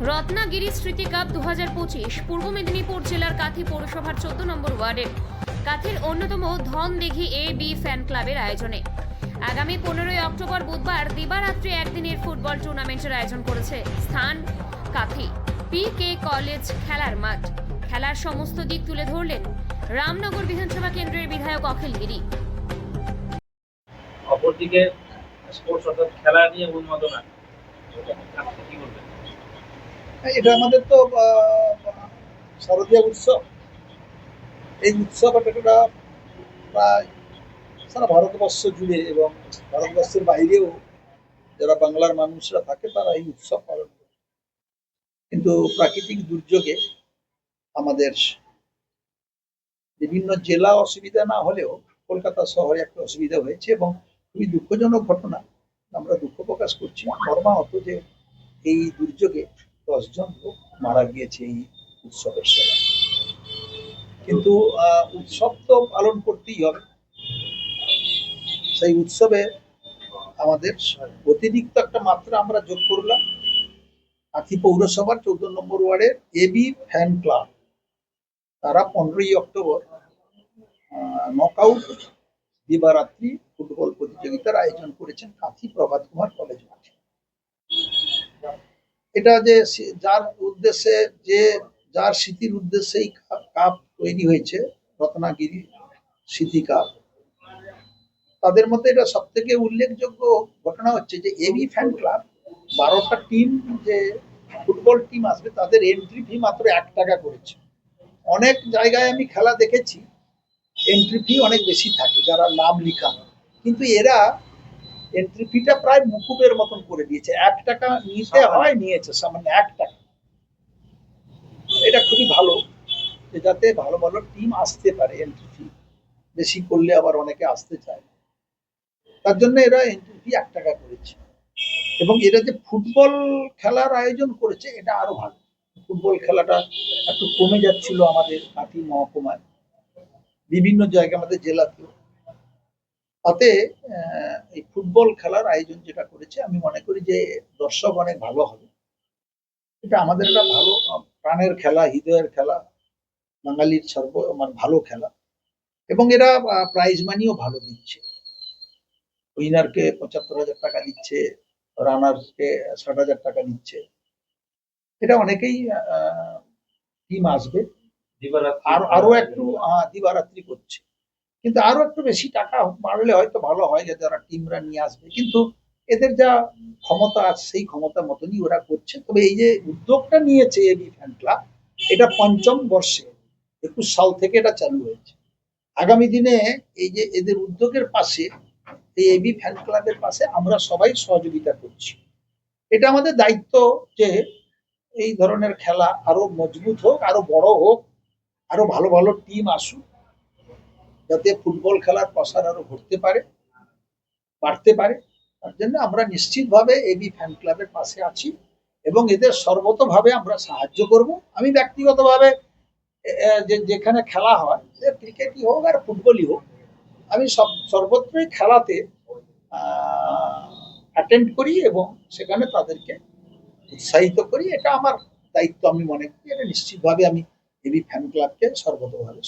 রত্নাগিরি স্মৃতি কাপ 2025 পূর্ব মেদিনীপুর জেলার কাথি পৌরসভার 14 নম্বর ওয়ার্ডের কাথির অন্যতম ধনদিঘি এ বি ফ্যান ক্লাবের আয়োজনে আগামী 15ই অক্টোবর বুধবার দিবারাত্রি একদিনের ফুটবল টুর্নামেন্টের আয়োজন করেছে স্থান কাথি পি.কে. কলেজ খেলার মাঠ। খেলার সমস্ত দিক তুলে ধরলেন রামনগর বিধানসভা কেন্দ্রের বিধায়ক অখিল গিরি। অপরদিকে স্পোর্টস অর্থাৎ খেলা নিয়ে উন্মাদনা, আপনি কি বলবেন? এটা আমাদের তো শারদীয় উৎসব। এই উৎসব একটা প্রায় সারা ভারতবর্ষ জুড়ে এবং ভারতবর্ষের বাইরেও যারা বাংলার মানুষরা থাকে তারা এই উৎসব পালন করে। কিন্তু প্রাকৃতিক দুর্যোগে আমাদের বিভিন্ন জেলা অসুবিধা না হলেও কলকাতা শহরে একটা অসুবিধা হয়েছে এবং খুবই দুঃখজনক ঘটনা। আমরা দুঃখ প্রকাশ করছি মর্মাহত যে এই দুর্যোগে 10 জন লোক মারা গিয়েছে এই উৎসবের সময়। কিন্তু উৎসব তো পালন করতেই হবে। সেই উৎসবে আমাদের অতিরিক্ত একটা মাত্রা আমরা যোগ করলাম। কাথি পৌরসভার 14 নম্বর ওয়ার্ডের এবি ফ্যান ক্লাব তারা 15ই অক্টোবর নকআউট দিবারাত্রি ফুটবল প্রতিযোগিতার আয়োজন করেছেন কাথি প্রভাত কুমার কলেজ মাঠে। এটা যে যার উদ্দেশ্যে যার স্মৃতির উদ্দেশ্যে এই কাপ তৈরি হয়েছে, রত্নাগিরি স্মৃতি কাপ, তাদের মধ্যে এটা সব থেকে উল্লেখযোগ্য ঘটনা হচ্ছে যে এবি ফ্যান ক্লাব 12টা টিম যে ফুটবল টিম আসবে তাদের এন্ট্রি ফি মাত্র 1 টাকা করেছে। অনেক জায়গায় আমি খেলা দেখেছি এন্ট্রি ফি অনেক বেশি থাকে যারা নাম লিখা, কিন্তু এরা এন্ট্রি ফিটা প্রায় মুকুবের মতন করে দিয়েছে। 1 টাকা নিতে হয়, নিয়েছে সামান্য 1 টাকা। এটা খুবই ভালো যে যাতে ভালো ভালো টিম আসতে পারে। এন্ট্রি ফি বেশি করলে আবার অনেকে আসতে চায়, তার জন্য এরা এন্ট্রি ফি 1 টাকা করেছে। এবং এরা যে ফুটবল খেলার আয়োজন করেছে এটা আরো ভালো। ফুটবল খেলাটা একটু কমে যাচ্ছিল আমাদের কাথি মহকুমায়, বিভিন্ন জায়গায় আমাদের জেলাতেও। তাতে এই ফুটবল খেলার আয়োজন যেটা করেছে আমি মনে করি যে দর্শক অনেক ভালো হবে। এটা আমাদের একটা ভালো প্রাণের খেলা, হৃদয়ের খেলা, বাঙালির মানে ভালো খেলা। এবং এরা প্রাইজ মানিও ভালো দিচ্ছে। উইনারকে 75,000 টাকা দিচ্ছে, রানারকে 60,000 টাকা দিচ্ছে। এটা অনেকেই টিম আসবে আরো একটু দিবারাত্রি করছে, কিন্তু আরো একটু বেশি টাকা বাড়লে হয়তো ভালো হয় যে যারা টিমরা নিয়ে আসবে। কিন্তু এদের যা ক্ষমতা আছে সেই ক্ষমতা মতনই ওরা করছে। তবে এই যে উদ্যোগটা নিয়েছে এবি ফ্যান ক্লাব, এটা 5ম বর্ষে 21 সাল থেকে এটা চালু হয়েছে। আগামী দিনে এই যে এদের উদ্যোগের পাশে, এই এবি ফ্যান ক্লাবের পাশে আমরা সবাই সহযোগিতা করছি। এটা আমাদের দায়িত্ব যে এই ধরনের খেলা আরো মজবুত হোক, আরো বড় হোক, আরো ভালো ভালো টিম আসুক, যাতে ফুটবল খেলার প্রসার আরো ঘটতে পারে, বাড়তে পারে। তার জন্য আমরা নিশ্চিতভাবে এবি ফ্যান ক্লাবের পাশে আছি এবং এদের সর্বতভাবে আমরা সাহায্য করব। আমি ব্যক্তিগতভাবে যেখানে খেলা হয়, ক্রিকেটই হোক আর ফুটবলই হোক, আমি সর্বত্রই খেলাতে অ্যাটেন্ড করি এবং সেখানে তাদেরকে উৎসাহিত করি। এটা আমার দায়িত্ব আমি মনে করি। এটা নিশ্চিতভাবে আমি এবি ফ্যান ক্লাবকে সর্বতভাবে